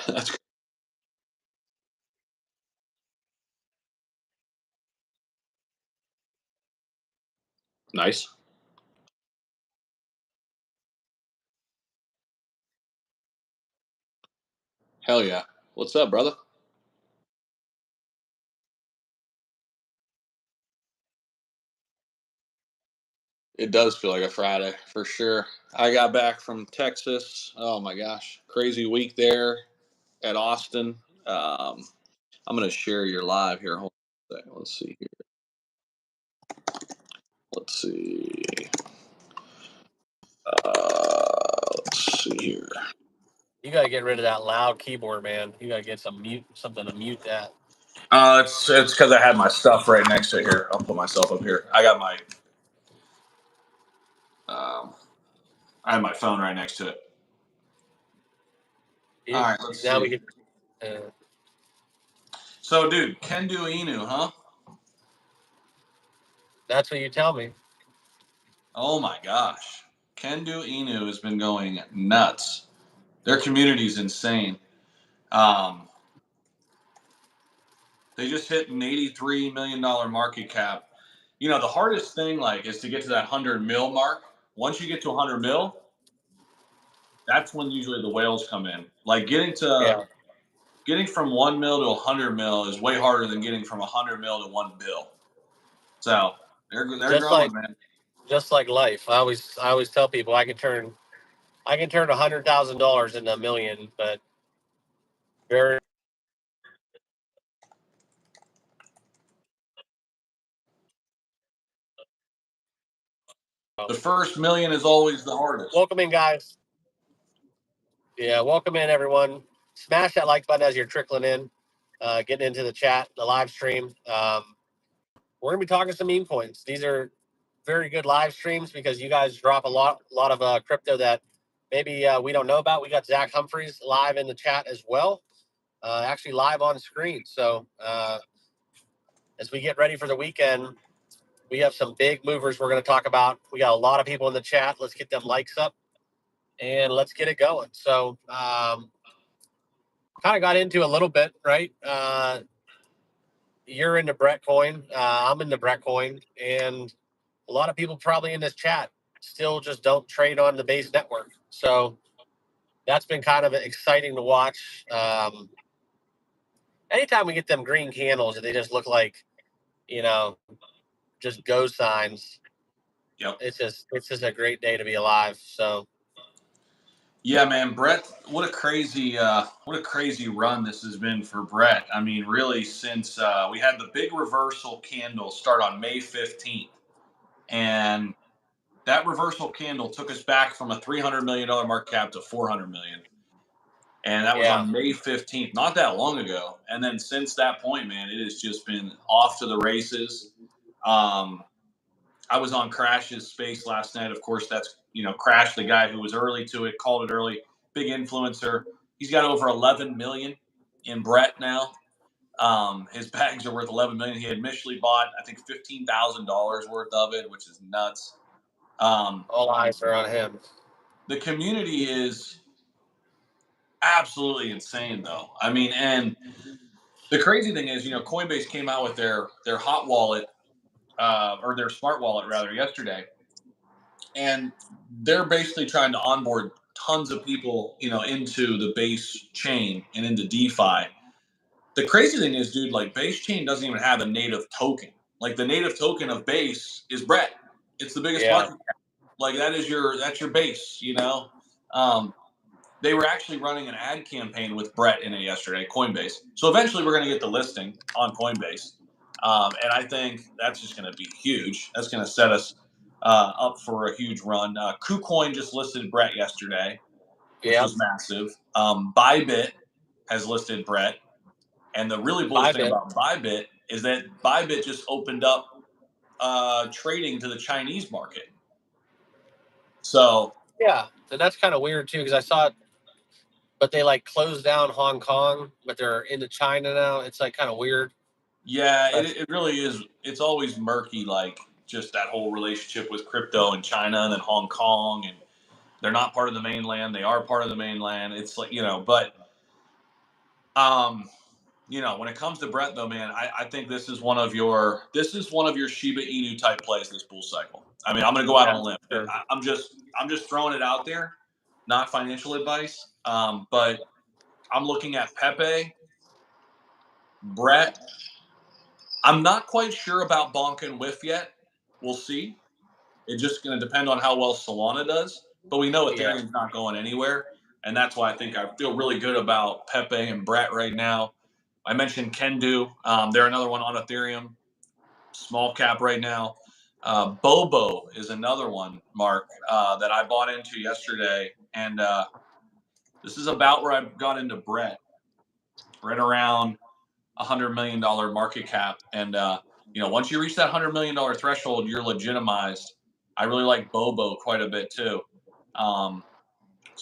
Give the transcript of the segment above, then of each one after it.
That's nice. Hell yeah. What's up, brother? It does feel like a Friday for sure. I got back from Texas. Oh my gosh, crazy week there at Austin. Um, I'm gonna share your live here. Hold on a second. Let's see here. Let's see. Let's see here. You got to get rid of that loud keyboard, man. You got to get something to mute that. It's because I had my stuff right next to it here. I'll put myself up here. Um, I have my phone right next to it. All right, let's Now see. we can. Uh, So, dude, Kendu Inu, huh? that's what you tell me. Oh my gosh. Kendu Inu has been going nuts. Their community is insane. Um, they just hit an $83 million market cap. You know, the hardest thing like is to get to that 100 mil mark. Once you get to 100 mil, that's when usually the whales come in. Like getting from 1 mil to 100 mil is way harder than getting from 100 mil to 1 bill. So they're Just growing, like man. just like life. I always tell people I can turn $100,000 into a million, but very The first million is always the hardest. welcome in, guys. Yeah, welcome in, everyone. Smash that like button as you're trickling in, getting into the chat, the live stream. We're gonna be talking some meme coins. These are very good live streams because you guys drop a lot of crypto that maybe we don't know about. We got Zach Humphreys live in the chat as well, actually live on screen. So as we get ready for the weekend, we have some big movers we're going to talk about. We got a lot of people in the chat. Let's get them likes up and let's get it going. So kind of got into a little bit, right? You're into Brett Coin. I'm into Brett Coin, and a lot of people probably in this chat still just don't trade on the base network. So that's been kind of exciting to watch. Anytime we get them green candles, they just look like, you know, just go signs. Yep. It's just a great day to be alive. So Yeah, man, Brett. What a crazy run this has been for Brett. I mean, really, since we had the big reversal candle start on May 15th, and that reversal candle took us back from a $300 million market cap to 400 million, and that was yeah, on May 15th, not that long ago. And then since that point, man, it has just been off to the races. Um, I was on Crash's space last night. Of course, that's Crash, the guy who was early to it, called it early, big influencer. He's got over 11 million in Brett now. His bags are worth 11 million. He had initially bought, I think, $15,000 worth of it, which is nuts. all eyes are on him. The community is absolutely insane, though. I mean, and the crazy thing is, Coinbase came out with their hot wallet or their smart wallet rather yesterday, and they're basically trying to onboard tons of people, into the base chain and into DeFi. The crazy thing is, dude, like base chain doesn't even have a native token. Like the native token of base is Brett. It's the biggest Yeah, market cap. Like that's your base. Um, they were actually running an ad campaign with Brett in it yesterday, Coinbase. So eventually we're going to get the listing on Coinbase. And I think that's just going to be huge. That's going to set us up for a huge run. KuCoin just listed Brett yesterday, which yeah. was massive. Bybit has listed Brett. And the really bullish thing Bybit. about Bybit is that Bybit just opened up trading to the Chinese market. So Yeah, and that's kind of weird too because I saw it, but they like closed down Hong Kong, but they're into China now. It's like kind of weird. yeah, But it really is. It's always murky, like just that whole relationship with crypto and China and then Hong Kong. And they're not part of the mainland. They are part of the mainland. It's like, but When it comes to Brett, though, man, I think this is one of your Shiba Inu type plays this bull cycle. I mean, I'm going to go out on a limb. Sure. I'm just throwing it out there, not financial advice. But I'm looking at Pepe, Brett. I'm not quite sure about Bonk and Whiff yet. We'll see. It's just going to depend on how well Solana does. But we know Ethereum's not going anywhere. And that's why I think I feel really good about Pepe and Brett right now. I mentioned Kendu. They're another one on Ethereum, small cap right now. Bobo is another one, Mark, that I bought into yesterday. And this is about where I got into Brett, right around $100 million market cap. And, once you reach that $100 million threshold, you're legitimized. I really like Bobo quite a bit too. So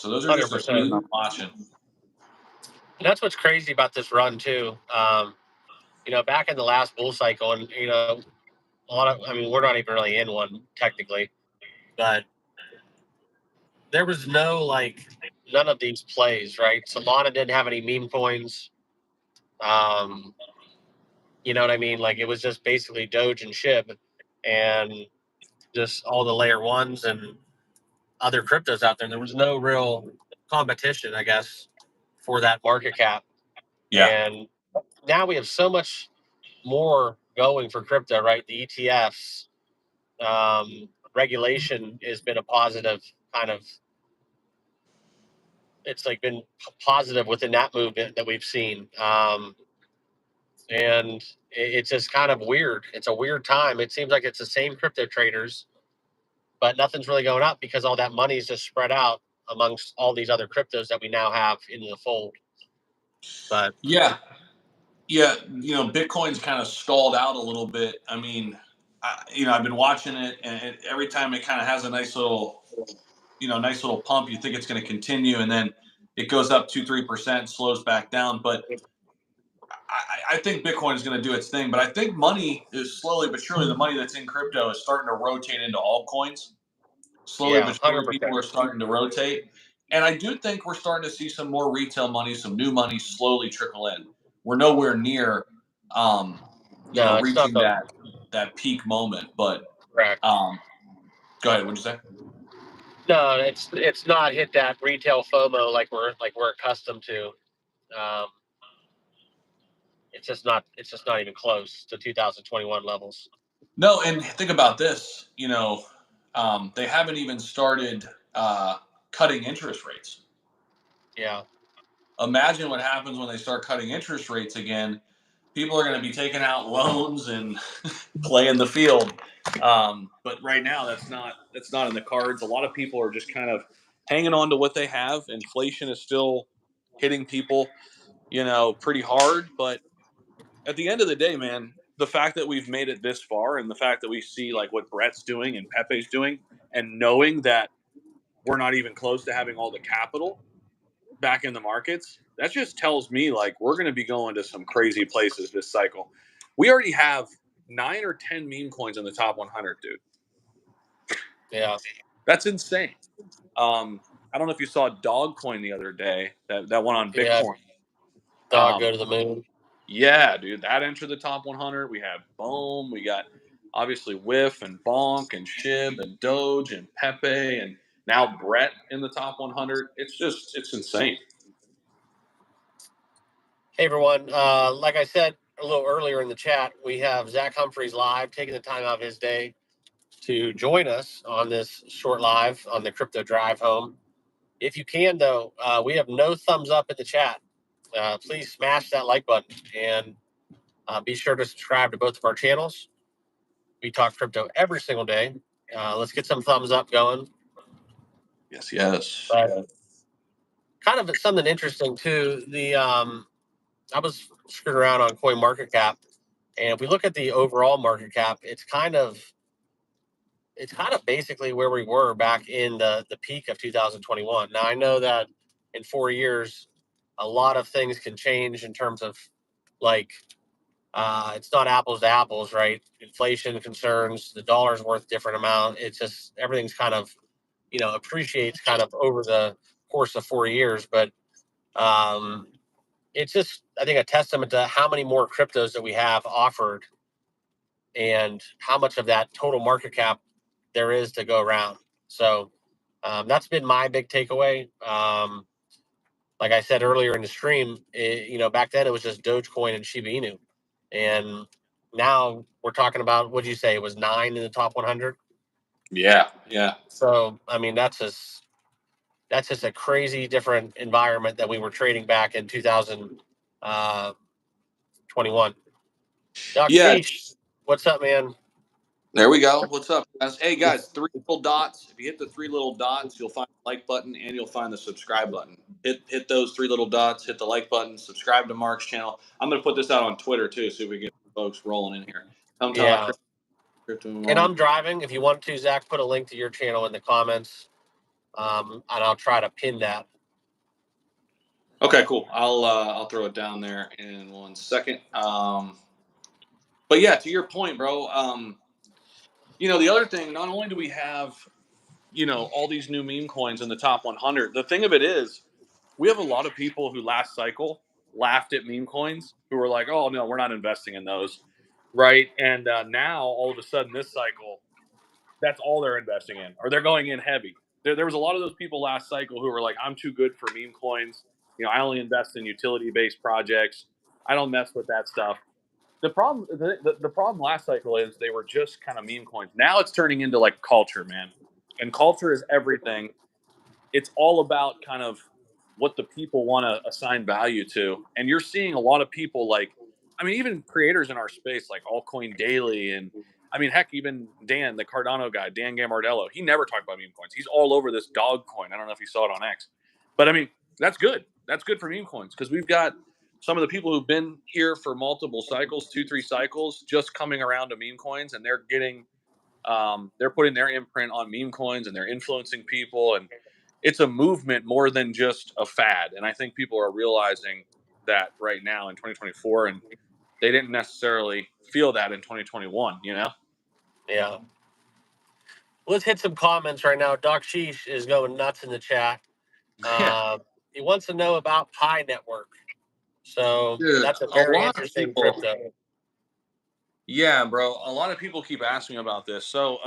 those are just a few I'm watching. And that's what's crazy about this run too. Back in the last bull cycle, and we're not even really in one technically, but there was none of these plays, right? Solana didn't have any meme coins. You know what I mean? Like it was just basically Doge and SHIB, and just all the layer ones and other cryptos out there. There was no real competition, I guess, for that market cap. Yeah. And now we have so much more going for crypto, right? The ETFs, regulation has been a positive kind of. It's like been positive within that movement that we've seen, and it's just kind of weird. It's a weird time. It seems like it's the same crypto traders, but nothing's really going up because all that money is just spread out amongst all these other cryptos that we now have in the fold. But yeah, Bitcoin's kind of stalled out a little bit. I mean, I've been watching it, and every time it kind of has a nice little pump, you think it's going to continue, and then it goes up 2-3%, slows back down. But I think Bitcoin is going to do its thing. But I think money is slowly but surely, the money that's in crypto is starting to rotate into altcoins. Slowly but surely, 100%. people are starting to rotate. And I do think we're starting to see some more retail money, some new money slowly trickle in. We're nowhere near, reaching that peak moment. But Correct. go ahead. What'd you say? No, it's not hit that retail FOMO like we're accustomed to. It's just not even close to 2021 levels. No, and think about this. They haven't even started cutting interest rates. Yeah. Imagine what happens when they start cutting interest rates again. People are going to be taking out loans and playing the field. But right now, that's not in the cards. A lot of people are just kind of hanging on to what they have. Inflation is still hitting people, pretty hard. But at the end of the day, man, the fact that we've made it this far, and the fact that we see like what Brett's doing and Pepe's doing, and knowing that we're not even close to having all the capital back in the markets, that just tells me like we're going to be going to some crazy places this cycle. We already have 9 or 10 meme coins in the top 100, dude. Yeah. That's insane. I don't know if you saw Dogcoin the other day, that one on Bitcoin. Dog go to the moon. Yeah, dude, that entered the top 100. We have Boom. We got obviously Whiff and Bonk and Shib and Doge and Pepe and now Brett in the top 100. It's insane. Hey everyone, like I said a little earlier in the chat, we have Zach Humphreys live, taking the time out of his day to join us on this short live on the Crypto Drive Home. If you can, though, we have no thumbs up in the chat. Please smash that like button and be sure to subscribe to both of our channels. We talk crypto every single day. Let's get some thumbs up going. Yes. But, kind of something interesting too. I was screwing around on CoinMarketCap, and if we look at the overall market cap, it's kind of basically where we were back in the peak of 2021. Now I know that in 4 years, a lot of things can change in terms of it's not apples to apples, right? Inflation concerns, the dollar's worth different amount. It's just everything's kind of appreciates kind of over the course of 4 years, but it's just, I think, a testament to how many more cryptos that we have offered and how much of that total market cap there is to go around. So that's been my big takeaway. Like I said earlier in the stream, back then it was just Dogecoin and Shiba Inu, and now we're talking about, what'd you say, it was 9 in the top 100. Yeah, yeah, So I mean, that's just a crazy different environment that we were trading back in 2021. Doc yeah. Sheesh, what's up, man? There we go. What's up, guys? Hey, guys, three little dots. If you hit the three little dots, you'll find the like button and you'll find the subscribe button. Hit those three little dots. Hit the like button. Subscribe to Mark's channel. I'm gonna put this out on Twitter too, so we can get folks rolling in here. Come talk Yeah, crypto and Mark. I'm driving. If you want to, Zach, put a link to your channel in the comments, and I'll try to pin that. Okay, cool. I'll throw it down there in 1 second. But yeah, to your point, bro. The other thing, not only do we have all these new meme coins in the top 100, the thing of it is, we have a lot of people who last cycle laughed at meme coins, who were like, "Oh no, we're not investing in those," right? And now all of a sudden, this cycle, that's all they're investing in, or they're going in heavy. There was a lot of those people last cycle who were like, "I'm too good for meme coins. I only invest in utility-based projects. I don't mess with that stuff." The problem last cycle is they were just kind of meme coins. Now it's turning into like culture, man, and culture is everything. It's all about kind of what the people want to assign value to. And you're seeing a lot of people like, I mean, even creators in our space like Altcoin Daily, and I mean, heck, even Dan, the Cardano guy, Dan Gambardello, he never talked about meme coins. He's all over this dog coin. I don't know if you saw it on X, but I mean, that's good. That's good for meme coins because we've got some of the people who've been here for multiple cycles, 2, 3 cycles, just coming around to meme coins, and they're putting their imprint on meme coins, and they're influencing people, and it's a movement more than just a fad. And I think people are realizing that right now in 2024, and they didn't necessarily feel that in 2021. Yeah. Let's hit some comments right now. Doc Sheesh is going nuts in the chat. Yeah, He wants to know about Pi Network. So dude, that's a a very lot of interesting people. crypto. Yeah, bro. A lot of people keep asking about this. So,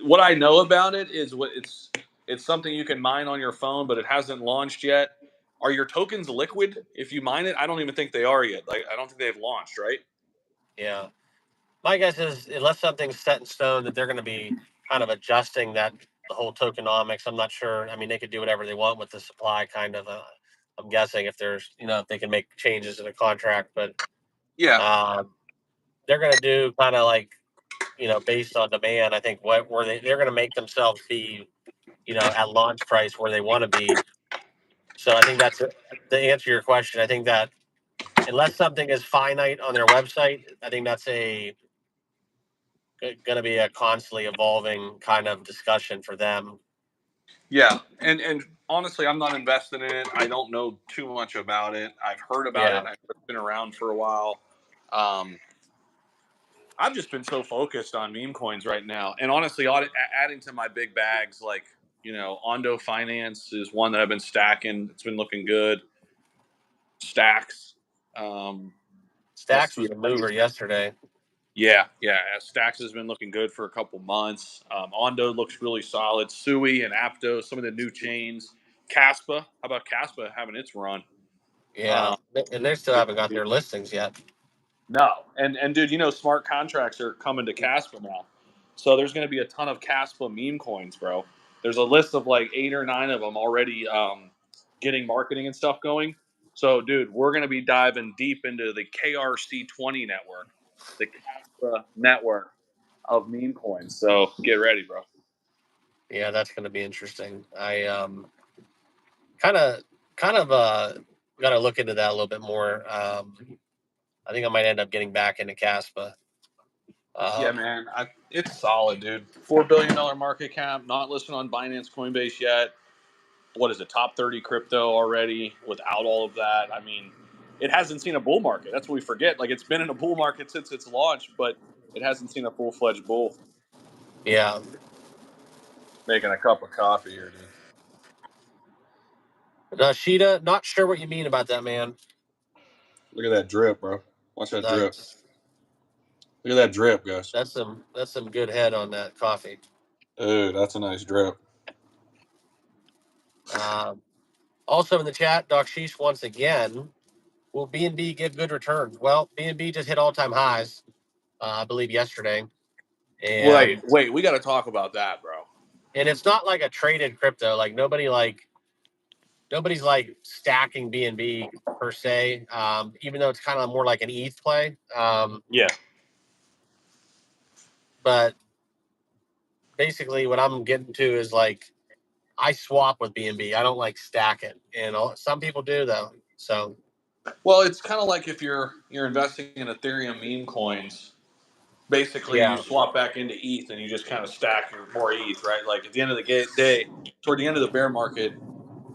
what I know about it is it's something you can mine on your phone, but it hasn't launched yet. Are your tokens liquid if you mine it? I don't even think they are yet. Like, I don't think they've launched, right? Yeah. My guess is, unless something's set in stone, that they're going to be kind of adjusting the whole tokenomics. I'm not sure. I mean, they could do whatever they want with the supply, kind of. I'm guessing if if they can make changes in a contract, but Yeah. um, they're going to do kind of like, based on demand. I think where they're going to make themselves be, at launch price where they want to be. So I think that's to answer your question. I think that unless something is finite on their website, I think that's going to be a constantly evolving kind of discussion for them. Yeah, and honestly, I'm not invested in it. I don't know too much about it. I've heard about it. Yeah, And I've been around for a while. Um, I've just been so focused on meme coins right now, and honestly, adding to my big bags, like Ondo Finance is one that I've been stacking. It's been looking good. Stacks, um, Stacks was a STX. mover yesterday. Yeah, yeah. Stacks has been looking good for a couple months. Ondo looks really solid. Sui and Aptos, some of the new chains. Caspa, how about Caspa having its run? Yeah, and they still haven't got their listings yet. No, and dude, smart contracts are coming to Caspa now, so there's going to be a ton of Caspa meme coins, bro. There's a list of like 8 or 9 of them already getting marketing and stuff going. So, dude, we're going to be diving deep into the KRC20 network, the Caspa network of meme coins. So get ready, bro. Yeah, that's going to be interesting. I kind of kind of got to look into that a little bit more. I think I might end up getting back into Caspa. Yeah, man, it's solid, dude. $4 billion market cap, not listed on Binance, Coinbase yet. What is it, top 30 crypto already without all of that? I mean, it hasn't seen a bull market. That's what we forget. Like, it's been in a bull market since its launch, but it hasn't seen a full-fledged bull. Yeah. Making a cup of coffee here, dude. Sheeta, not sure what you mean about that, man. Look at that drip, bro. Watch that drip. Nice. Look at that drip, guys. That's some good head on that coffee. Dude, that's a nice drip. Also in the chat, Doc Sheesh once again, will BNB give good returns? Well, BNB just hit all-time highs, I believe yesterday. And Wait, we got to talk about that, bro. And it's not like a traded crypto. Like nobody's like stacking BNB per se. Even though it's kind of more like an ETH play. Yeah. But basically, what I'm getting to is like I swap with BNB. I don't like stack it, and some people do though. So, well, it's kind of like if you're investing in Ethereum meme coins. Basically, yeah, you swap back into ETH and you just kind of stack your more ETH, right? Like at the end of the day, toward the end of the bear market,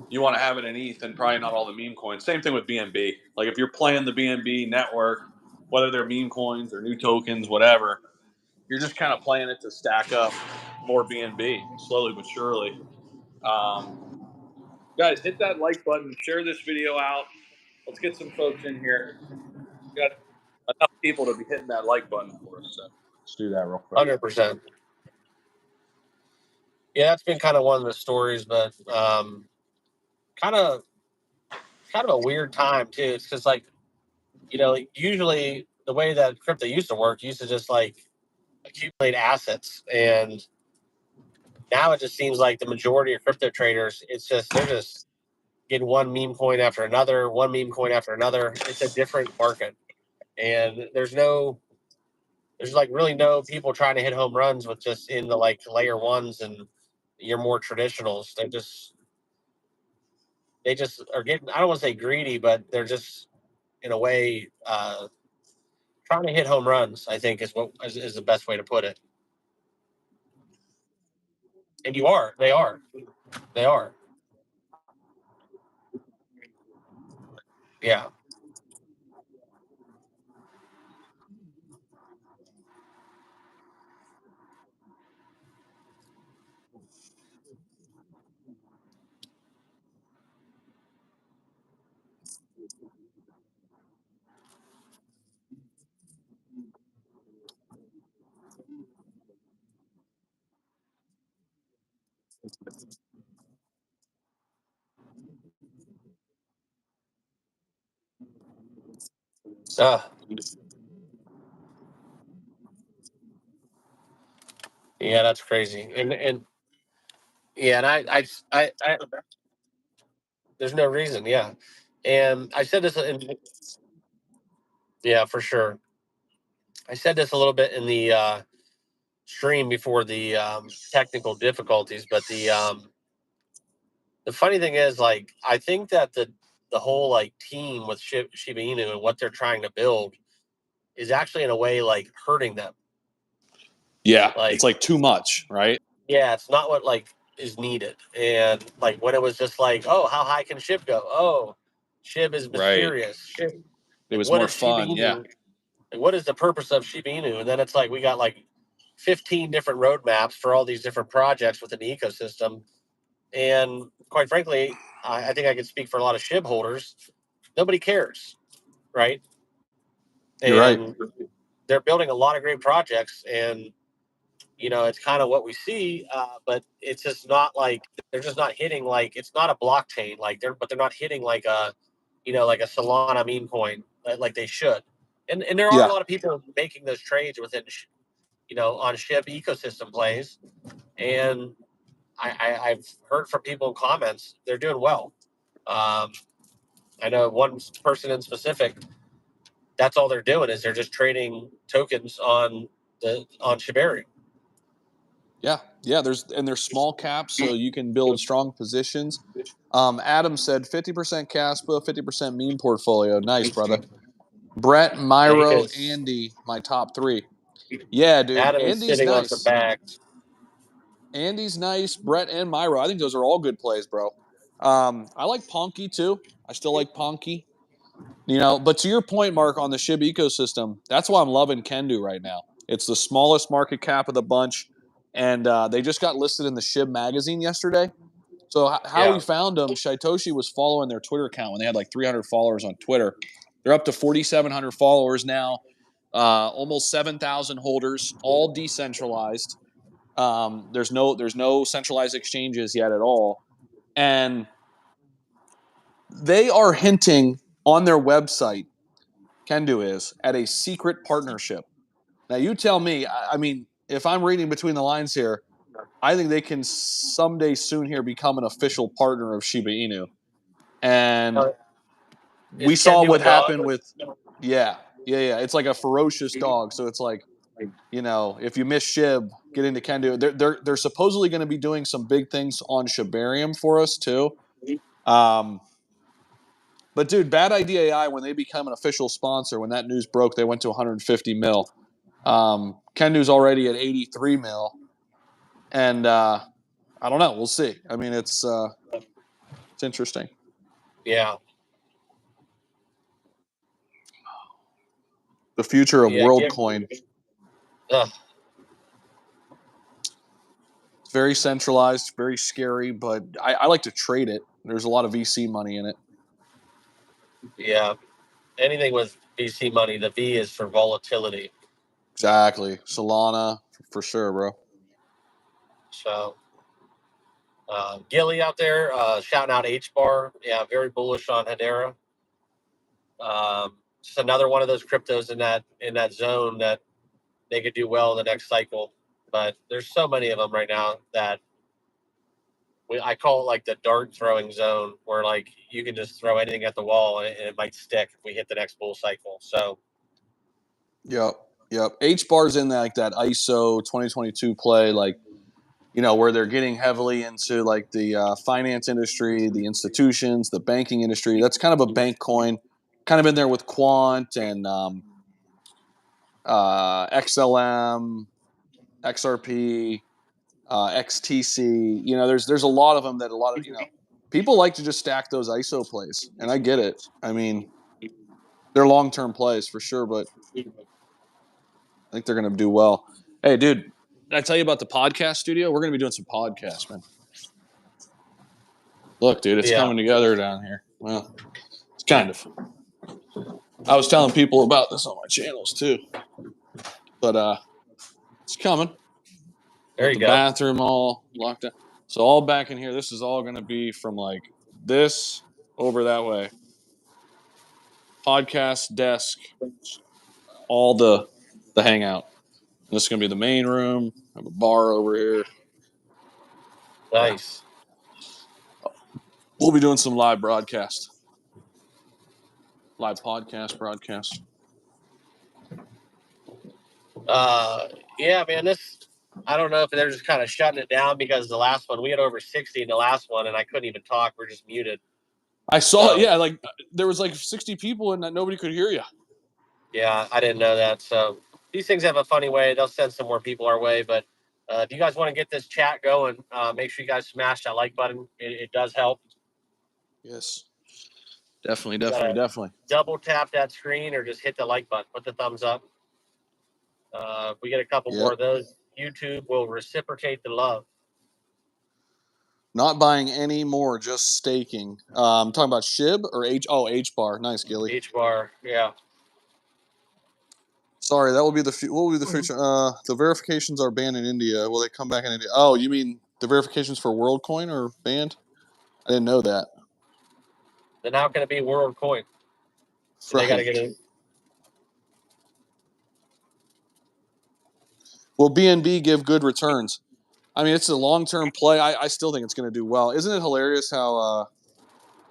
you want to have it in ETH and probably not all the meme coins. Same thing with BNB. Like if you're playing the BNB network, whether they're meme coins or new tokens, whatever, you're just kind of playing it to stack up more BNB slowly but surely. Guys, hit that like button, share this video out. Let's get some folks in here. We got enough people to be hitting that like button for us. So let's do that real quick. 100%. Yeah, that's been kind of one of the stories, but kind of a weird time too. It's just like usually the way that crypto used to work used to just like accumulate assets, and now it just seems like the majority of crypto traders, they're just getting one meme coin after another, one meme coin after another. It's a different market, and there's like really no people trying to hit home runs with just in the like layer ones and your more traditionals. They just are getting, I don't want to say greedy, but they're just in a way trying to hit home runs, I think is the best way to put it. And they are. Yeah. Uh, yeah, that's crazy. And yeah, and I there's no reason. Yeah. And I said this yeah, for sure. I said this a little bit in the stream before the technical difficulties, but the funny thing is, like, I think that the whole like team with Shiba Inu and what they're trying to build is actually in a way like hurting them. Yeah, Like, it's like too much, right? yeah, it's not what like is needed. And like when it was just like, oh, how high can SHIB go? Oh, SHIB is Right. mysterious. SHIB, It like was what more is Shiba fun. Yeah. Inu? Like, what is the purpose of Shiba Inu? And then it's like we got like 15 different roadmaps for all these different projects within the ecosystem. And quite frankly, I think I can speak for a lot of SHIB holders. Nobody cares, right? You're right. And they're building a lot of great projects, and it's kind of what we see, but it's just not like they're just not hitting like it's not a blockchain like they're not hitting like a like a Solana meme coin like they should, and there are a Yeah. lot of people making those trades within on SHIB ecosystem plays, and I've heard from people in comments they're doing well. I know one person in specific. That's all they're doing is they're just trading tokens on Shibari. Yeah. Yeah. There's small caps, so you can build strong positions. Adam said 50% Caspa, 50% meme portfolio. Nice, brother. Brett, Yeah, Myro, because Andy, my top three. Yeah, dude. Adam is Andy's sitting on some nice. bags. Andy's nice. Brett and Myro. I think those are all good plays, bro. I like Ponky too. I still like Ponky. But to your point, Mark, on the SHIB ecosystem, that's why I'm loving Kendu right now. It's the smallest market cap of the bunch, and they just got listed in the SHIB magazine yesterday. So how we Yeah. found them, Shaitoshi was following their Twitter account when they had like 300 followers on Twitter, They're up to 4,700 followers now, almost 7,000 holders, all decentralized. There's no centralized exchanges yet at all, and they are hinting on their website. Kendu is at a secret partnership. Now you tell me. I mean, if I'm reading between the lines here, I think they can someday soon here become an official partner of Shiba Inu. And we saw what happened with, yeah. It's like a ferocious dog. So it's like, if you miss Shib, get into Kendu. They're supposedly going to be doing some big things on Shibarium for us too. But dude, Bad Idea AI, when they become an official sponsor, when that news broke, they went to 150 mil. Kendu's already at 83 mil, and I don't know. We'll see. I mean, it's interesting. Yeah. The future of WorldCoin. It's very centralized, very scary, but I like to trade it. There's a lot of VC money in it. Yeah. Anything with VC money, the V is for volatility. Exactly. Solana, for sure, bro. So, Gilly out there, shouting out H-Bar. Yeah, very bullish on Hedera. Just another one of those cryptos in that zone that they could do well in the next cycle. But there's so many of them right now that I call it like the dart throwing zone, where like you can just throw anything at the wall and it might stick if we hit the next bull cycle. So, Yep. H-Bar's in that ISO 2022 play, like, where they're getting heavily into like the finance industry, the institutions, the banking industry. That's kind of a bank coin, kind of in there with Quant and XLM, XRP, XTC. There's a lot of them that a lot of people like to just stack those ISO plays, and I get it. I mean, they're long-term plays for sure, but I think they're going to do well. Hey, dude, did I tell you about the podcast studio? We're going to be doing some podcasts, man. Look, dude, it's coming together down here. Well, it's kind of. I was telling people about this on my channels too, but it's coming. there you the go. bathroom all locked down. So all back in here, this is all going to be from like this over that way. Podcast desk, all the hangout. And this is going to be the main room. I have a bar over here. Nice. Yeah. We'll be doing some live broadcast. Live broadcast. Yeah, man, I don't know if they're just kind of shutting it down because the last one, we had over 60 in the last one and I couldn't even talk. We're just muted. I saw it. Yeah, like there was like 60 people and nobody could hear you. Yeah, I didn't know that. So these things have a funny way. They'll send some more people our way. But if you guys want to get this chat going, make sure you guys smash that like button. It does help. Yes. Definitely. Double tap that screen or just hit the like button. Put the thumbs up. If we get a couple more of those, YouTube will reciprocate the love. Not buying any more, just staking. I'm talking about SHIB or H-Bar. Nice, Gilly. H-Bar, yeah. Sorry, that will be what will be the future? The verifications are banned in India. Will they come back in India? Oh, you mean the verifications for WorldCoin are banned? I didn't know that. They're now going to be WorldCoin. So right. They got to get in. Will BNB give good returns? I mean, it's a long-term play. I still think it's going to do well. Isn't it hilarious how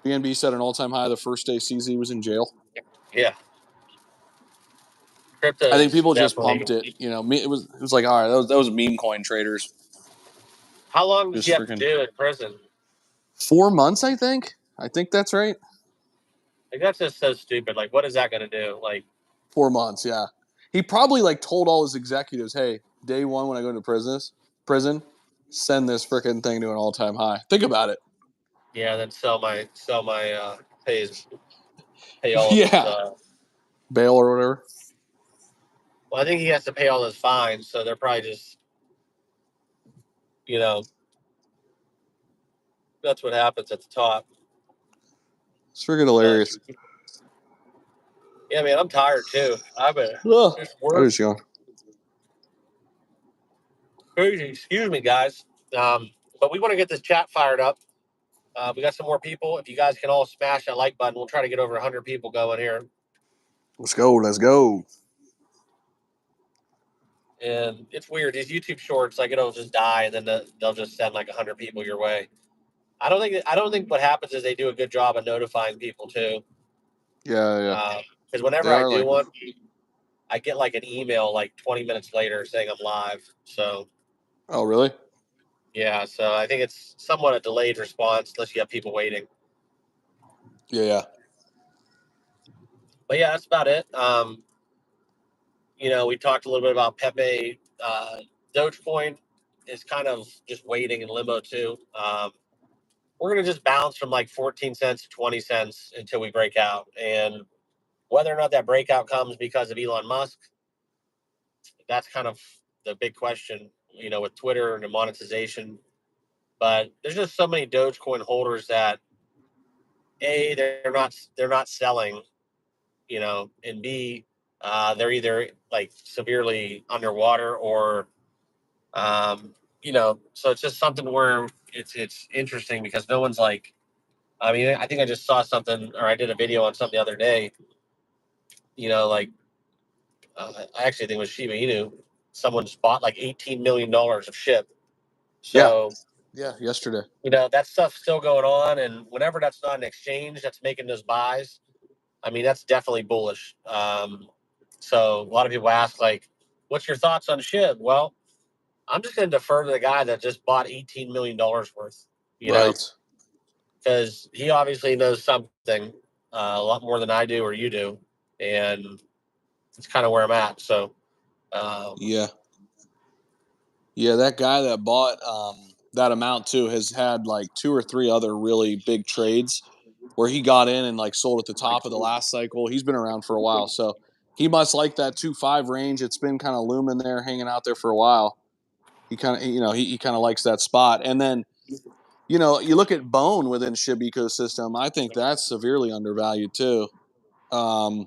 BNB set an all-time high the first day CZ was in jail? Yeah. Crypto. I think people just pumped it. It was like, all right, that was meme coin traders. How long does he have to do in prison? 4 months, I think. I think that's right. Like, that's just so stupid. Like, what is that going to do? Like, 4 months, yeah. He probably told all his executives, "Hey, day one when I go into prison, send this freaking thing to an all-time high." Think about it. Yeah, then sell my pay all his, bail or whatever. Well, I think he has to pay all his fines, so they're probably just, that's what happens at the top. It's freaking hilarious. Yeah, man, I'm tired too. I've been just I work just yawn. crazy. Excuse me, guys. But we want to get this chat fired up. We got some more people. If you guys can all smash that like button, we'll try to get over 100 people going here. Let's go. Let's go. And it's weird. These YouTube shorts, like it'll just die, and then they'll just send like 100 people your way. I don't think what happens is they do a good job of notifying people too. Yeah. Because whenever They I are do like, one, I get like an email like 20 minutes later saying I'm live. So oh, really? yeah, so I think it's somewhat a delayed response unless you have people waiting. Yeah. But yeah, that's about it. We talked a little bit about Pepe. Dogecoin is kind of just waiting in limbo too. We're going to just bounce from like 14 cents to 20 cents until we break out. And whether or not that breakout comes because of Elon Musk, that's kind of the big question, with Twitter and the monetization. But there's just so many Dogecoin holders that they're not selling, and B, they're either like severely underwater or so it's just something where it's interesting because no one's like, I mean, I think I just saw something or I did a video on something the other day, like I actually think it was Shiba Inu. Someone just bought like $18 million of SHIB. Yeah. So, Yeah. Yesterday. that stuff's still going on. And whenever that's not an exchange that's making those buys, I mean, that's definitely bullish. So a lot of people ask, like, what's your thoughts on SHIB? Well, I'm just going to defer to the guy that just bought $18 million worth, Right. because he obviously knows something a lot more than I do or you do. And it's kind of where I'm at. So, Yeah. Yeah. That guy that bought that amount too has had like 2 or 3 other really big trades where he got in and like sold at the top of the last cycle. He's been around for a while. So he must like that 2.5 range. It's been kind of looming there, hanging out there for a while. He kind of, he kind of likes that spot. And then, you look at Bone within SHIB ecosystem. I think that's severely undervalued too. Um,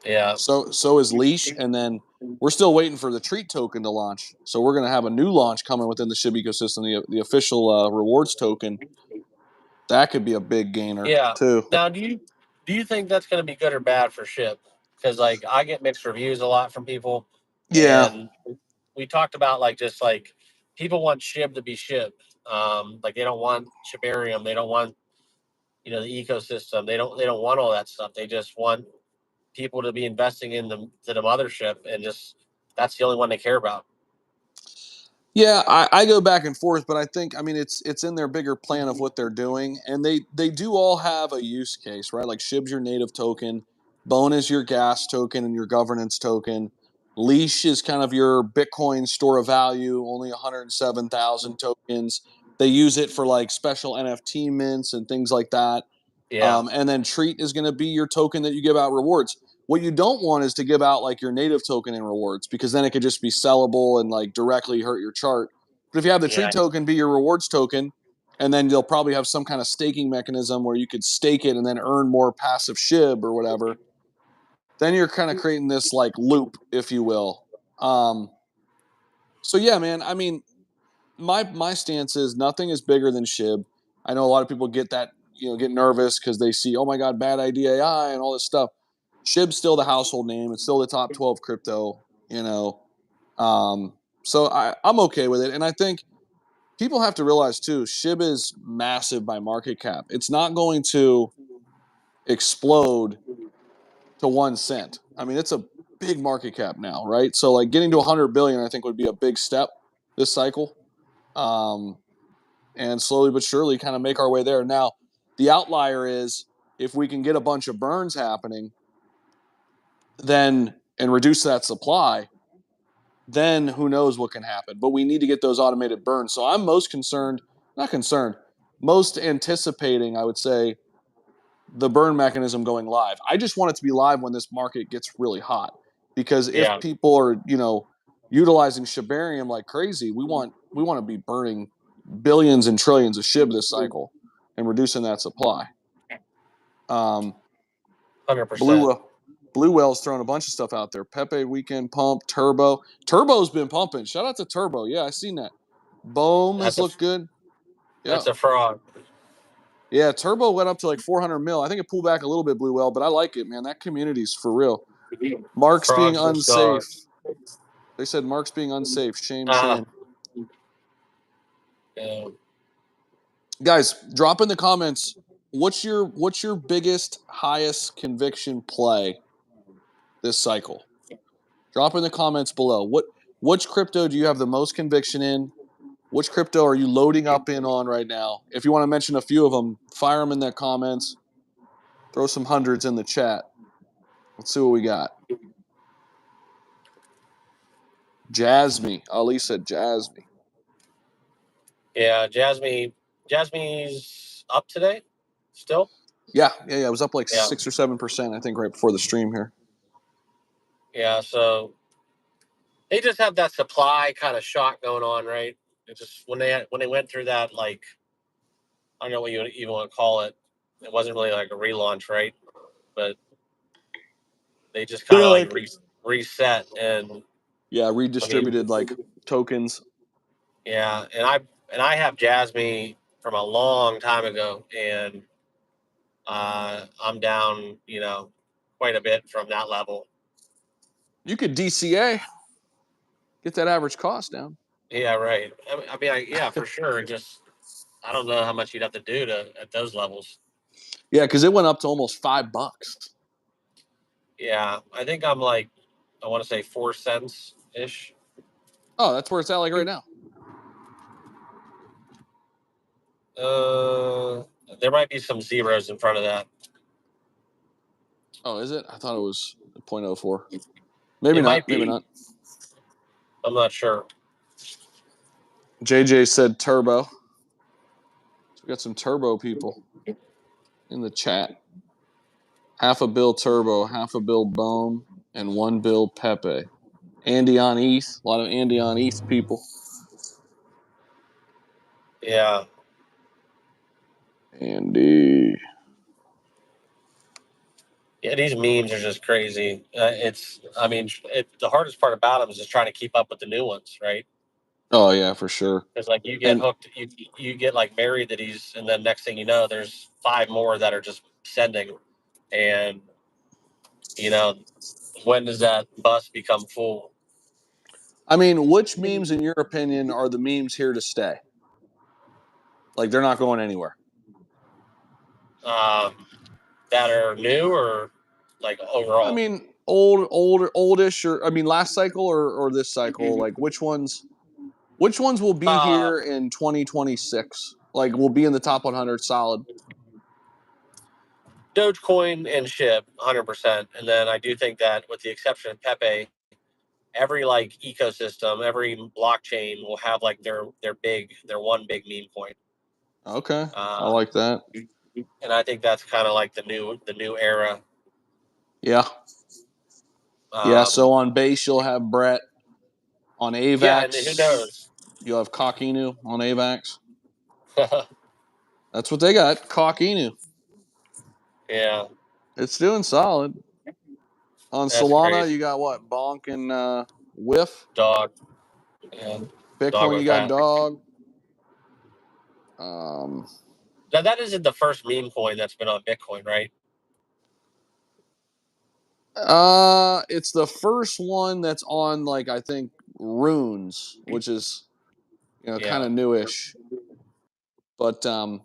yeah. so is Leash, and then we're still waiting for the Treat token to launch. So we're going to have a new launch coming within the SHIB ecosystem, the official rewards token. That could be a big gainer Yeah. too. Now, do you think that's going to be good or bad for SHIB? Because like I get mixed reviews a lot from people, Yeah, and we talked about like just like people want SHIB to be SHIB. Like they don't want Shibarium, they don't want the ecosystem. They don't want all that stuff. They just want people to be investing in the mothership, and just that's the only one they care about. yeah. I go back and forth, but I think it's in their bigger plan of what they're doing, and they do all have a use case, right? Like SHIB's your native token, Bone is your gas token and your governance token. Leash is kind of your Bitcoin store of value, only 107,000 tokens. They use it for like special NFT mints and things like that. Yeah. And then Treat is going to be your token that you give out rewards. What you don't want is to give out like your native token in rewards, because then it could just be sellable and like directly hurt your chart. But if you have the Yeah. Treat token be your rewards token, and then you'll probably have some kind of staking mechanism where you could stake it and then earn more passive SHIB or whatever, then you're kind of creating this like loop, if you will. Um, so yeah, man. I mean, my stance is nothing is bigger than SHIB. I know a lot of people get that, get nervous because they see, oh my god, bad idea AI and all this stuff. SHIB's still the household name. It's still the top 12 crypto. You know, so I'm okay with it, and I think people have to realize too, SHIB is massive by market cap. It's not going to explode to 1 cent. I mean, it's a big market cap now, right? So like getting to 100 billion, I think would be a big step this cycle. Um, and slowly but surely kind of make our way there. Now, the outlier is if we can get a bunch of burns happening, then and reduce that supply, then who knows what can happen. But we need to get those automated burns. So I'm most concerned, not concerned, most anticipating, I would say, the burn mechanism going live. I just want it to be live when this market gets really hot. Because if Yeah. people are, utilizing Shibarium like crazy, we want to be burning billions and trillions of SHIB this cycle and reducing that supply. Um, Blue 100%. Blue Whale's throwing a bunch of stuff out there. Pepe Weekend Pump, Turbo. Turbo's been pumping. Shout out to Turbo. Yeah, I seen that. Bohm has looked good. Yeah. That's a frog. Yeah, Turbo went up to like 400 mil. I think it pulled back a little bit, Blue Whale, but I like it, man. That community's for real. Mark's being Frogs and unsafe. stars. They said Mark's being unsafe. Shame, Ah. shame. Yeah. Guys, drop in the comments. What's your biggest, highest conviction play this cycle? Drop in the comments below. Which crypto do you have the most conviction in? Which crypto are you loading up in on right now? If you want to mention a few of them, fire them in the comments. Throw some hundreds in the chat. Let's see what we got. Jasmine. Ali said Jasmine. Yeah, Jasmine's up today still? Yeah. It was up like Yeah. 6 or 7%, I think, right before the stream here. Yeah, so they just have that supply kind of shock going on, right? It just when they went through that, like, I don't know what you even want to call it. It wasn't really like a relaunch, right? But they just kind of like reset and redistributed like tokens. Yeah, and I have Jasmine from a long time ago, and I'm down, quite a bit from that level. You could DCA, get that average cost down. Yeah, right. Yeah, for sure. Just I don't know how much you'd have to do at those levels. Yeah, because it went up to almost $5. Yeah, I think I'm like, I want to say 4 cents ish. Oh, that's where it's at like right now. There might be some zeros in front of that. Oh, is it? I thought it was 0.04. Maybe It not. might be. Maybe not. I'm not sure. JJ said turbo. So we got some turbo people in the chat. Half a bill turbo, half a bill Bohm, and 1 bill Pepe. Andy on ETH. A lot of Andy on ETH people. Yeah. Andy. Yeah, these memes are just crazy. The hardest part about them is just trying to keep up with the new ones, right? Oh yeah, for sure. Because like you get And hooked, you get like married that and then next thing you know, there's 5 more that are just sending, and you know, when does that bus become full? I mean, which memes, in your opinion, are the memes here to stay? Like they're not going anywhere. That are new or like overall? I mean, oldish, or I mean, last cycle or this cycle. Like which ones will be here in 2026? Like will be in the top 100 solid. Dogecoin and SHIB, 100%. And then I do think that, with the exception of Pepe, every like ecosystem, every blockchain will have like their one big meme coin. Okay, I like that. And I think that's kind of like the new era. Yeah. Yeah. So on base you'll have Brett. On AVAX, yeah, and who knows? You'll have Coinbase on AVAX. That's what they got. Coinbase. Yeah. It's doing solid. On That's Solana, crazy. you got what? Bonk and Whiff. Dog. Yeah. Bitcoin, you got Dog. Now that isn't the first meme coin that's been on Bitcoin, right? It's the first one that's on, like, I think Runes, which is kind of newish, but at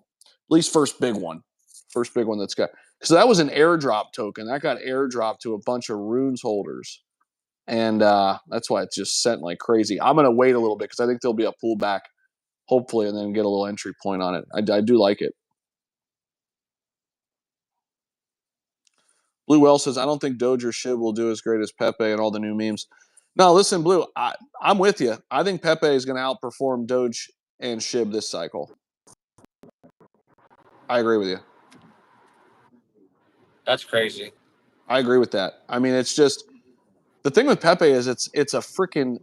least first big one that's got, because that was an airdrop token that got airdropped to a bunch of Runes holders, and that's why it's just sent like crazy. I'm gonna wait a little bit because I think there'll be a pullback, hopefully, and then get a little entry point on it. I do like it. Blue Well says, I don't think Doge or SHIB will do as great as Pepe and all the new memes. No, listen, Blue, I'm with you. I think Pepe is going to outperform Doge and SHIB this cycle. I agree with you. That's crazy. I agree with that. I mean, it's just, the thing with Pepe is it's a freaking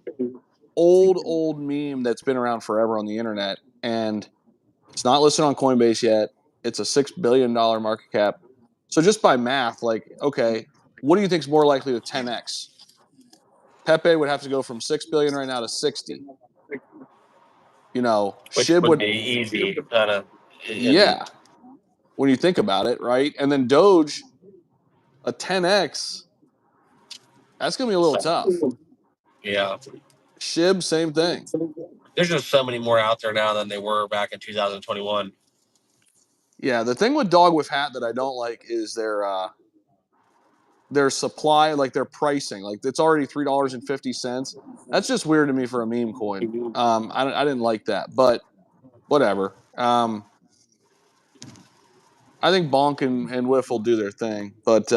old meme that's been around forever on the internet, and it's not listed on Coinbase yet. It's a $6 billion market cap. So just by math, like, okay, what do you think is more likely to 10x? Pepe would have to go from 6 billion right now to 60. You know, Which Shib would would, be easy, kind of. yeah, when you think about it, right? And then Doge, a 10x, that's going to be a little tough. Yeah. Shib, same thing. There's just so many more out there now than they were back in 2021. Yeah, the thing with Dog with Hat that I don't like is their supply, like their pricing. Like it's already $3.50. That's just weird to me for a meme coin. I didn't like that, but whatever. I think Bonk and Whiff will do their thing, but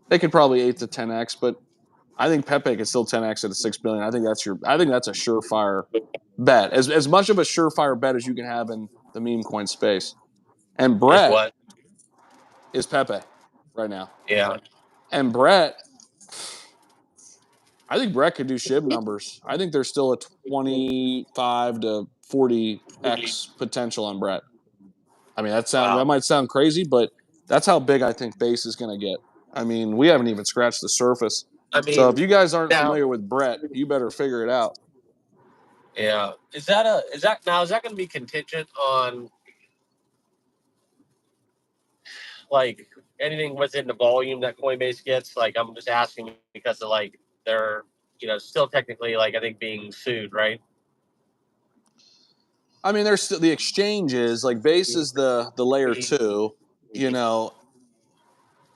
they could probably 8 to 10x. But I think Pepe can still 10x at a 6 billion. I think that's a surefire bet, as much of a surefire bet as you can have in the meme coin space. And Is Brett what? is Pepe right now. Yeah. And Brett, I think Brett could do Shib numbers. I think there's still a 25 to 40x potential on Brett. I mean, that might sound crazy, but that's how big I think base is going to get. I mean, we haven't even scratched the surface. I So mean, if you guys aren't now, familiar with Brett, you better figure it out. yeah. Is that going to be contingent on like anything within the volume that Coinbase gets? Like, I'm just asking because of like they're still technically like I think being sued, right? I mean, there's still the exchanges, like base is the layer 2, you know.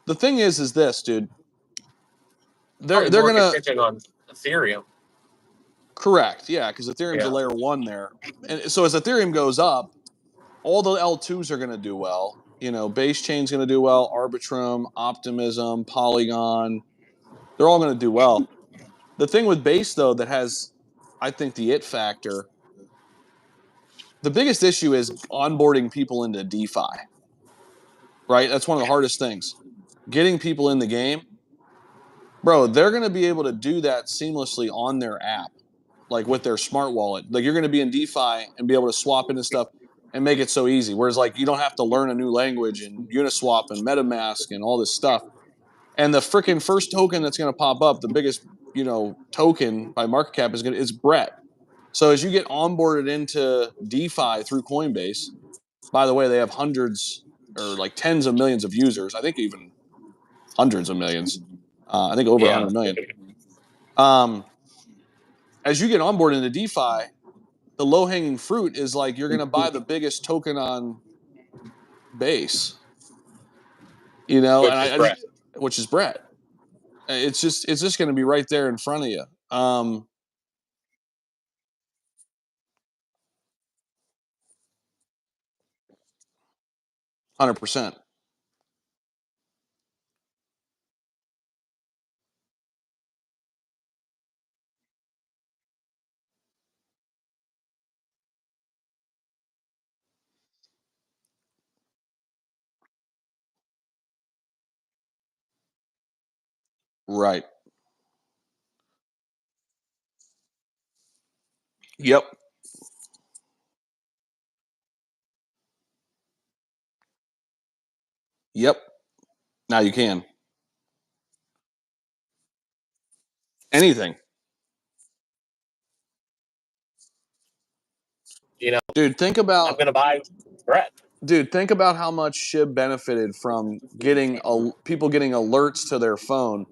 The thing is this, dude. Probably They're more going to contingent on Ethereum. correct. Yeah, cuz Ethereum's a layer 1 there. And so as Ethereum goes up, all the L2s are going to do well. You know, Base Chain's going to do well. Arbitrum, Optimism, Polygon, they're all going to do well. The thing with Base, though, that has, I think, the it factor, the biggest issue is onboarding people into DeFi, right? That's one of the hardest things. Getting people in the game. Bro, they're going to be able to do that seamlessly on their app, like with their smart wallet. Like you're going to be in DeFi and be able to swap into stuff and make it so easy. Whereas like you don't have to learn a new language and Uniswap and MetaMask and all this stuff. And the freaking first token that's going to pop up, the biggest token by market cap is Brett. So as you get onboarded into DeFi through Coinbase, by the way, they have hundreds or like tens of millions of users. I think even hundreds of millions. I think over 100 million. As you get onboarded into DeFi, the low hanging fruit is like you're going to buy the biggest token on Base, Which and is Brett. which is Brett. It's just going to be right there in front of you. 100%. Right. Yep. Yep. Now you can. Anything. Dude, think about I'm going to buy Brett. Dude, think about how much Shib benefited from people getting alerts to their phone.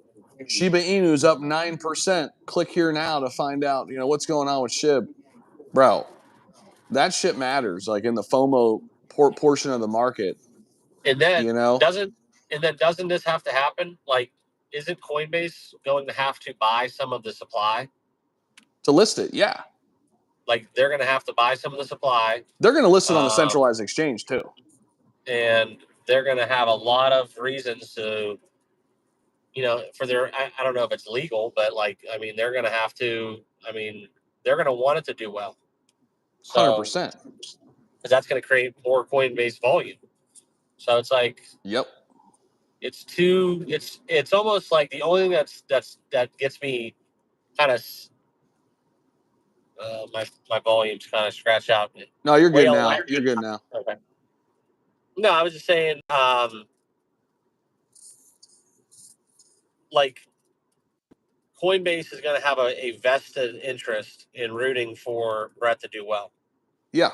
Shiba Inu's up 9%. Click here now to find out, what's going on with Shib. Bro, that shit matters, like in the FOMO portion of the market, And then you know? doesn't this have to happen? Like, isn't Coinbase going to have to buy some of the supply? To list it, yeah. Like they're going to have to buy some of the supply. They're going to list it on the centralized exchange too. And they're going to have a lot of reasons to, for their, I don't know if it's legal, but like, I mean, they're going to have to, they're going to want it to do well. So, 100%. because that's going to create more Coinbase volume. So it's like, yep. It's almost like the only thing that gets me kind of my volume's kind of scratched out. No, you're good now. You're good now. Okay. No, I was just saying. like Coinbase is going to have a vested interest in rooting for Brett to do well. Yeah,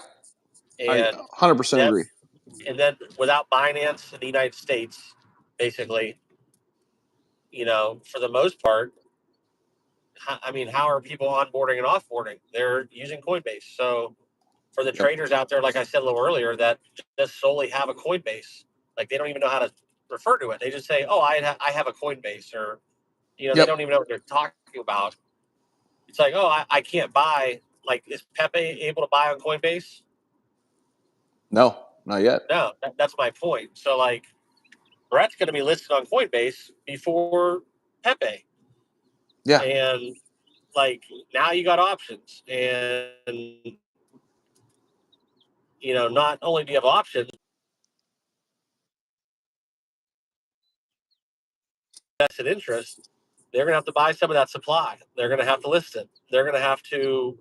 I And 100% agree. And then without Binance in the United States, basically, for the most part, how are people onboarding and offboarding? They're using Coinbase. So for the traders out there, like I said a little earlier, that just solely have a Coinbase, like they don't even know how to refer to it. They just say, "Oh, I have a Coinbase," or they don't even know what they're talking about. It's like, "Oh, I can't buy." Like, is Pepe able to buy on Coinbase? No, not yet. No, that's my point. So like, Brett's going to be listed on Coinbase before Pepe. Yeah. And like now you got options, and not only do you have options, vested interest, they're going to have to buy some of that supply. They're going to have to list it. They're going to have to,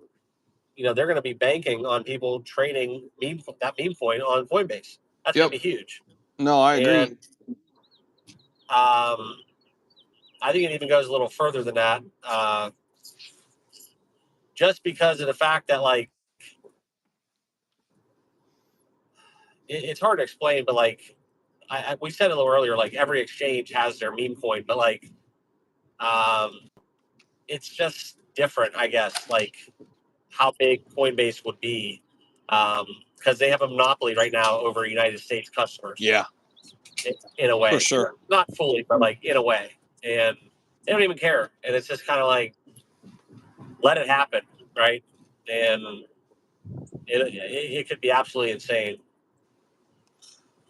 they're going to be banking on people trading that meme coin on Coinbase. That's going to be huge. No, I agree. And I think it even goes a little further than that. Just because of the fact that, like, it's hard to explain, but like, we said a little earlier, like every exchange has their meme coin, but like, it's just different, I guess. Like how big Coinbase would be, because they have a monopoly right now over United States customers. Yeah, in a way, for sure. Not fully, but like in a way, and they don't even care. And it's just kind of like, let it happen, right? And it could be absolutely insane.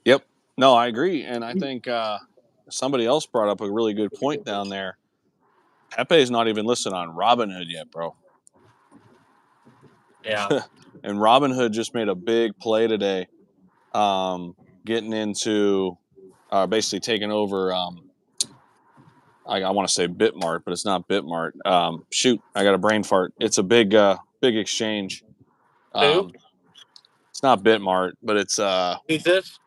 Yep. No, I agree, and I think somebody else brought up a really good point down there. Pepe's not even listed on Robinhood yet, bro. Yeah. And Robinhood just made a big play today, getting into basically taking over. I want to say Bitmart, but it's not Bitmart. Shoot, I got a brain fart. It's a big exchange. Who? It's not Bitmart, but it's Who's this?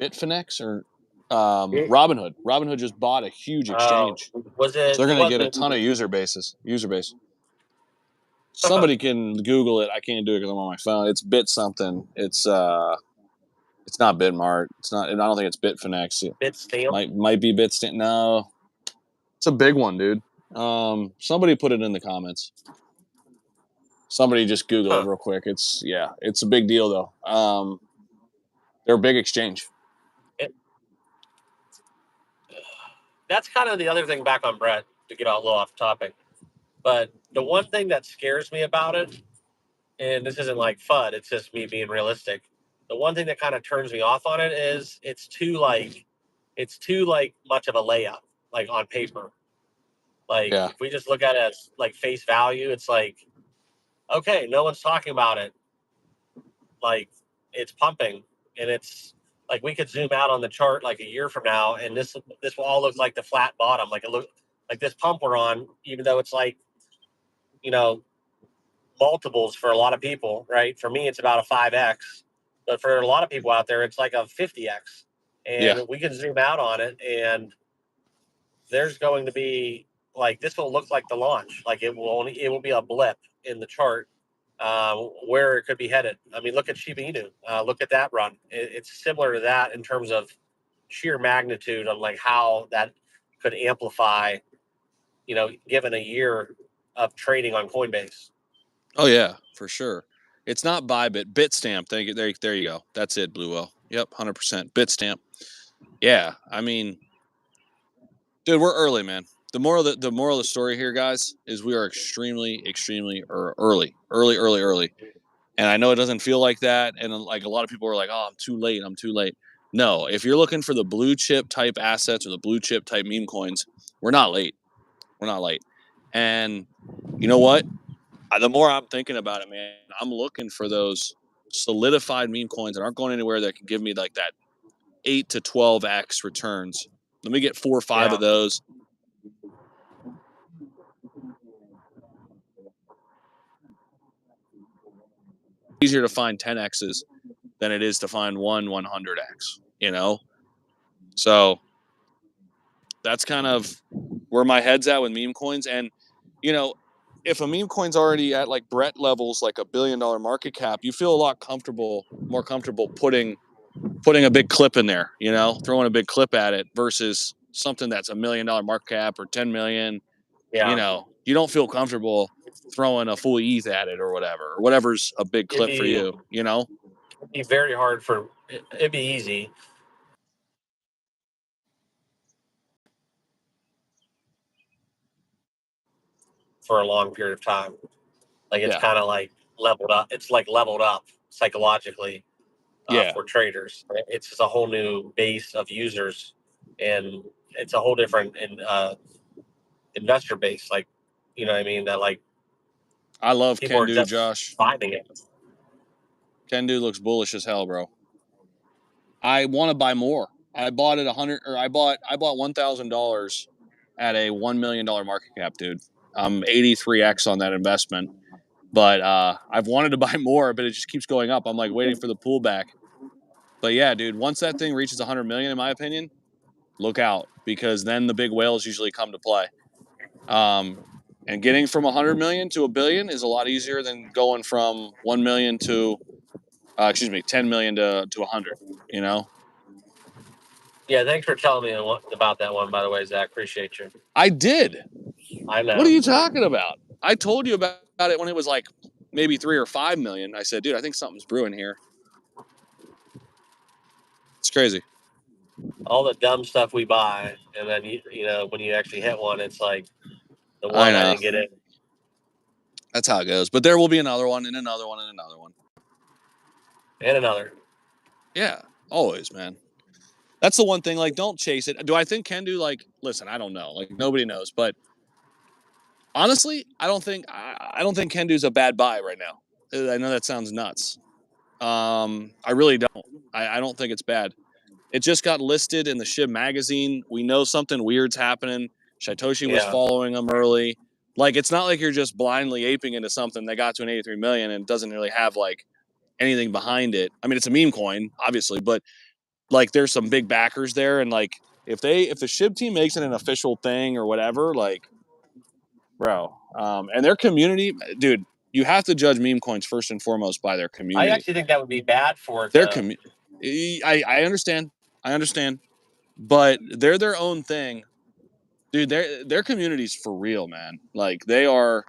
Bitfinex or Robinhood. Robinhood just bought a huge exchange. Was it? So they're going to get a ton of user base. Somebody can Google it. I can't do it because I'm on my phone. It's Bit something. It's not Bitmart. It's not. I don't think it's Bitfinex. Bitstamp. Might be Bitstamp. No, it's a big one, dude. Somebody put it in the comments. Somebody just Google it real quick. It's a big deal though. They're a big exchange. That's kind of the other thing back on Brett, to get a little off topic. But the one thing that scares me about it, and this isn't like FUD, it's just me being realistic. The one thing that kind of turns me off on it is it's too much of a layup, like on paper. Like if we just look at it as like face value, it's like, okay, no one's talking about it. Like it's pumping, and it's like we could zoom out on the chart like a year from now, and this will all look like the flat bottom. Like it look like this pump we're on, even though it's like, multiples for a lot of people, right? For me, it's about a 5x, but for a lot of people out there, it's like a 50x. And we can zoom out on it, and there's going to be like, this will look like the launch. Like it will be a blip in the chart, where it could be headed. I mean, look at Shiba Inu. Look at that run. It's similar to that in terms of sheer magnitude of like how that could amplify, given a year of trading on Coinbase. Oh yeah, for sure. It's not Bybit, Bitstamp. There you go. That's it, Blue Whale. Yep, 100%. Bitstamp. Yeah, I mean, dude, we're early, man. The moral of the story here, guys, is we are extremely early. And I know it doesn't feel like that, and like a lot of people are like, "Oh, I'm too late." No, if you're looking for the blue chip type assets or the blue chip type meme coins, we're not late. And you know what? The more I'm thinking about it, man, I'm looking for those solidified meme coins that aren't going anywhere that can give me like that 8 to 12x returns. Let me get 4 or 5 of those. Easier to find 10x's than it is to find 100x, So that's kind of where my head's at with meme coins. And, you know, if a meme coin's already at like Brett levels, like $1 billion market cap, you feel a lot more comfortable putting a big clip in there, you know, throwing a big clip at it versus something that's $1 million market cap or 10 million. Yeah. You know, you don't feel comfortable throwing a full ETH at it or whatever's a big clip for you, you know? It'd be very hard it'd be easy. For a long period of time. Like it's kind of like leveled up. It's like leveled up psychologically for traders. It's just a whole new base of users, and it's a whole different investor base. Like, you know what I mean? That like I love people are Kendu, just Josh. finding it. Kendu looks bullish as hell, bro. I want to buy more. I bought it I bought $1,000 at a $1 million market cap, dude. I'm 83x on that investment. But I've wanted to buy more, but it just keeps going up. I'm like waiting for the pullback. But yeah, dude, once that thing reaches 100 million, in my opinion, look out, because then the big whales usually come to play. And getting from 100 million to $1 billion is a lot easier than going from 1 million to 10 million to 100, you know? Yeah, thanks for telling me about that one, by the way, Zach. Appreciate you. I did. I know. What are you talking about? I told you about it when it was like maybe 3 or 5 million. I said, dude, I think something's brewing here. It's crazy. All the dumb stuff we buy, and then you know when you actually hit one, it's like the one I didn't get in. That's how it goes. But there will be another one and another one and another one. And another. Yeah, always, man. That's the one thing, like, don't chase it. Do I think Kendu, like, listen, I don't know. Like, nobody knows. But honestly, I don't think Kendu's a bad buy right now. I know that sounds nuts. I really don't. I don't think it's bad. It just got listed in the SHIB magazine. We know something weird's happening. Shytoshi was following them early. Like, it's not like you're just blindly aping into something that got to an 83 million and doesn't really have, like, anything behind it. I mean, it's a meme coin, obviously, but, like, there's some big backers there. And, like, if the SHIB team makes it an official thing or whatever, like, bro, and their community, dude, you have to judge meme coins first and foremost by their community. I actually think that would be bad for their community. I understand, but they're their own thing, dude. Their community's for real, man. Like, they are,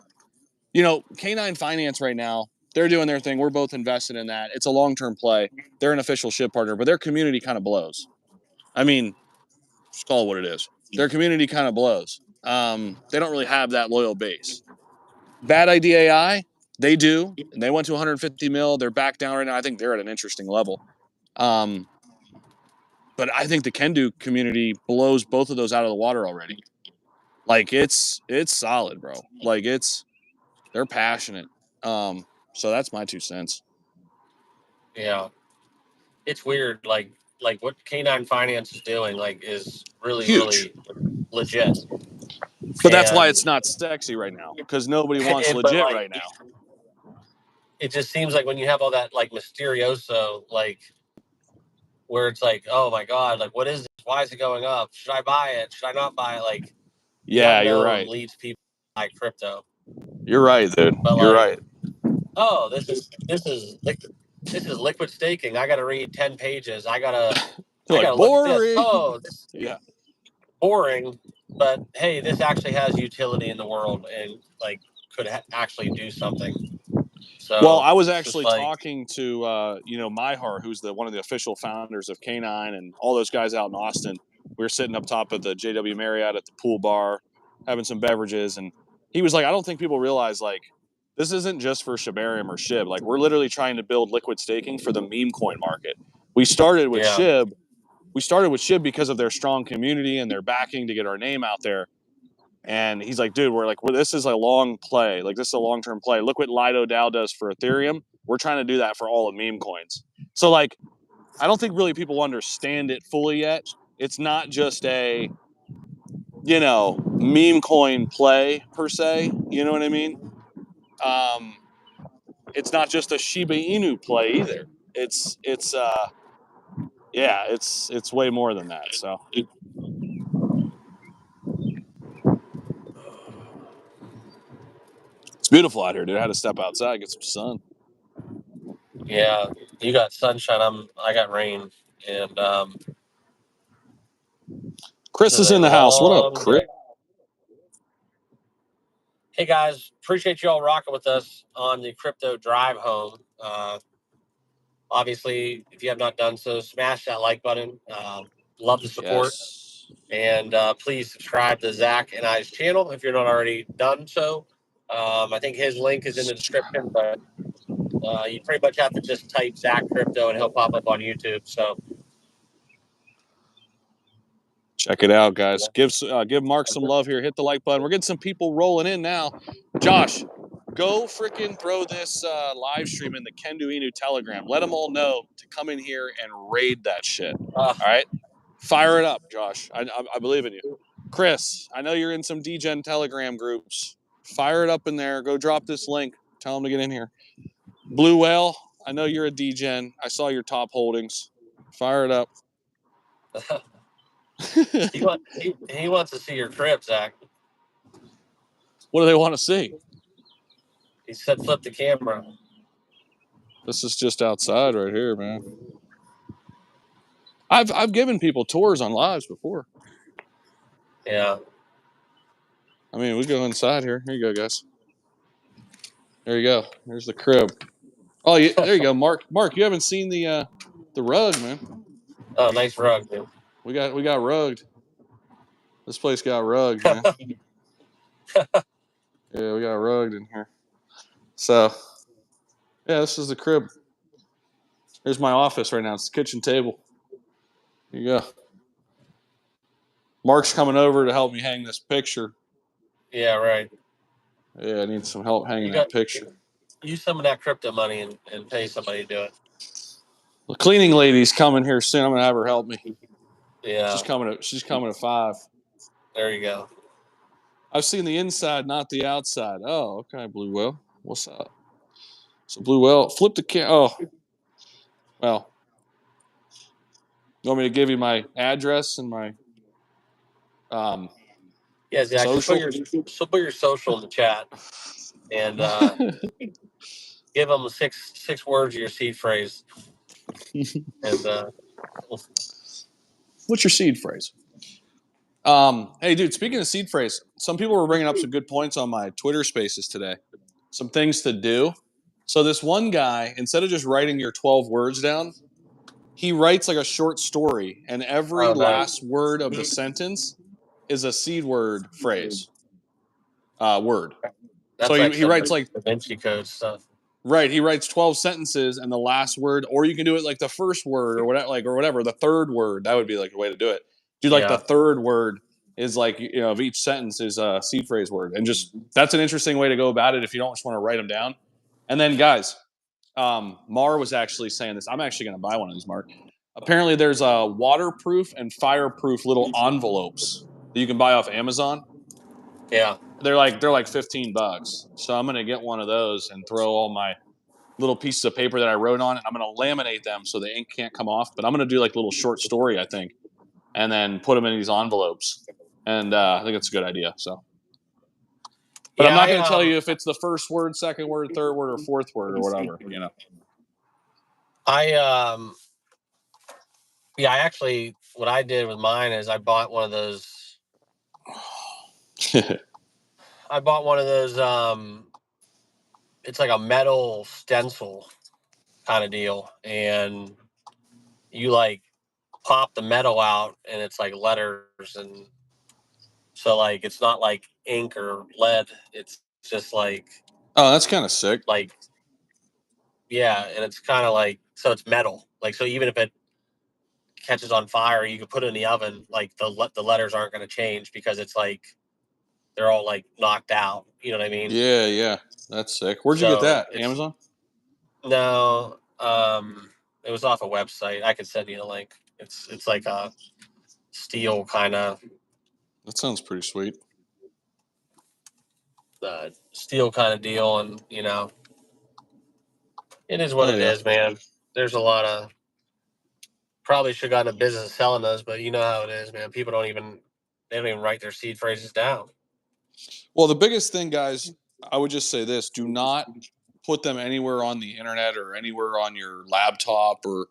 you know, K9 Finance right now. They're doing their thing. We're both invested in that. It's a long-term play. They're an official SHIB partner, but their community kind of blows. I mean, just call it what it is. Their community kind of blows. They don't really have that loyal base. Bad Idea AI, they do. And they went to 150 mil. They're back down right now. I think they're at an interesting level. But I think the Kendu community blows both of those out of the water already. Like, it's solid, bro. Like, they're passionate. So that's my 2 cents. Yeah. It's weird. Like what K9 Finance is doing, like, is really, huge. really legit. But that's why it's not sexy right now, because nobody wants legit right now. It just seems like when you have all that, like, mysterioso, like, where it's like, oh my God, like, what is this? Why is it going up? Should I buy it? Should I not buy it? Like, yeah, you're right. Leads people to buy crypto. You're right, dude. But, you're like, right. Oh, this is liquid staking. I got to read 10 pages. I gotta look at this. Oh, yeah, boring. But hey, this actually has utility in the world and, like, could actually do something. So, well, I was actually talking to Myhar, who's one of the official founders of K9, and all those guys out in Austin. We were sitting up top of the JW Marriott at the pool bar, having some beverages, and he was like, "I don't think people realize, like, this isn't just for Shibarium or SHIB. Like, we're literally trying to build liquid staking for the meme coin market. We started with SHIB. We started with SHIB because of their strong community and their backing to get our name out there." And he's like, dude, this is a long play. Like, this is a long-term play. Look what Lido DAO does for Ethereum. We're trying to do that for all of meme coins. So, like, I don't think really people understand it fully yet. It's not just a, meme coin play per se. You know what I mean? It's not just a Shiba Inu play either. It's way more than that. So beautiful out here, dude. I had to step outside, get some sun. Yeah, you got sunshine. I got rain, and Chris this is a in the house. What up, long Chris? day. Hey guys, appreciate you all rocking with us on the crypto drive home. Obviously, if you have not done so, smash that like button. Love the support. Yes. And please subscribe to Zach and I's channel if you're not already done so. I think his link is in the description, but you pretty much have to just type Zach Crypto and he'll pop up on YouTube. So Check it out, guys. Give Mark some love here. Hit the like button. We're getting some people rolling in now. Josh, go freaking throw this live stream in the Kendu Inu Telegram. Let them all know to come in here and raid that shit. All right? Fire it up, Josh. I believe in you. Chris, I know you're in some DGen Telegram groups. Fire it up in there. Go drop this link. Tell them to get in here. Blue Whale, I know you're a DGen. I saw your top holdings. Fire it up. he wants to see your crib, Zach. What do they want to see? He said flip the camera. This is just outside right here, man. I've given people tours on lives before. Yeah. I mean, we go inside here. Here you go, guys. There you go. There's the crib. Oh, yeah, there you go, Mark. Mark, you haven't seen the rug, man. Oh, nice rug, dude. We got rugged. This place got rugged, man. Yeah, we got rugged in here. So, yeah, this is the crib. Here's my office right now. It's the kitchen table. Here you go. Mark's coming over to help me hang this picture. Yeah, right. Yeah, I need some help hanging that picture. Use some of that crypto money and pay somebody to do it. The cleaning lady's coming here soon. I'm gonna have her help me. Yeah. She's coming at 5. There you go. I've seen the inside, not the outside. Oh, okay, Blue Whale. What's up? So Blue Whale, flip the cam. Oh, well. You want me to give you my address and my Yeah, Zach. social? Put your social in the chat and give them six words of your seed phrase. And What's your seed phrase? Hey, dude, speaking of seed phrase, some people were bringing up some good points on my Twitter spaces today. Some things to do. So this one guy, instead of just writing your 12 words down, he writes like a short story, and every last word of the sentence is a seed word phrase. Word. That's so like he writes like Da Vinci Code stuff. Right, he writes 12 sentences, and the last word, or you can do it like the first word, or whatever, the third word. That would be like a way to do it. Do like the third word is like of each sentence is a seed phrase word, and just that's an interesting way to go about it if you don't just want to write them down. And then guys, Mar was actually saying this. I'm actually going to buy one of these, Mark. Apparently, there's waterproof and fireproof little envelopes that you can buy off Amazon. Yeah. They're like $15. So I'm gonna get one of those and throw all my little pieces of paper that I wrote on, and I'm gonna laminate them so the ink can't come off. But I'm gonna do like a little short story, I think, and then put them in these envelopes. And I think it's a good idea. So, but I'm not gonna tell you if it's the first word, second word, third word, or fourth word or whatever. I actually what I did with mine is I bought one of those. I bought one of those. It's like a metal stencil kind of deal, and you like pop the metal out, and it's like letters, and so like it's not like ink or lead. It's just like Oh, that's kind of sick. Like, yeah, and it's kind of like so it's metal. Like so, even if it catches on fire, you can put it in the oven. Like the letters aren't going to change because it's like they're all like knocked out. You know what I mean? Yeah, that's sick. Where'd you get that? Amazon? No, it was off a website. I could send you the link. It's like a steel kind of. That sounds pretty sweet. Steel kind of deal, and it is what it is, man. There's a lot of probably should have gotten a business of selling those, but you know how it is, man. People don't even write their seed phrases down. Well, the biggest thing, guys, I would just say this: do not put them anywhere on the internet or anywhere on your laptop, or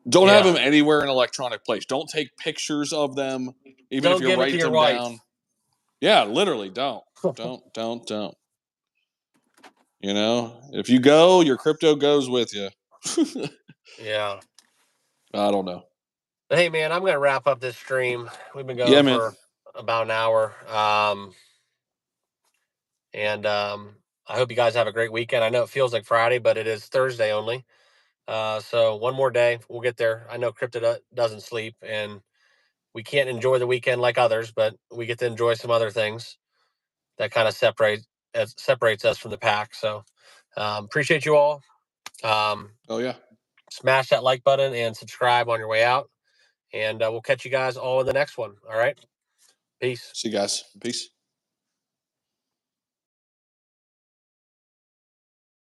don't have them anywhere in an electronic place. Don't take pictures of them, even Don't if you're give it to writing your them wife. down. Yeah, literally, don't. You know, if you go, your crypto goes with you. Yeah. I don't know. But hey, man, I'm going to wrap up this stream. We've been going Yeah, man. for about an hour. And I hope you guys have a great weekend. I know it feels like Friday, but it is Thursday only. So one more day, we'll get there. I know crypto doesn't sleep, and we can't enjoy the weekend like others, but we get to enjoy some other things that kind of separates us from the pack. So appreciate you all. Oh yeah. Smash that like button and subscribe on your way out. And we'll catch you guys all in the next one. All right. Peace. See you guys. Peace.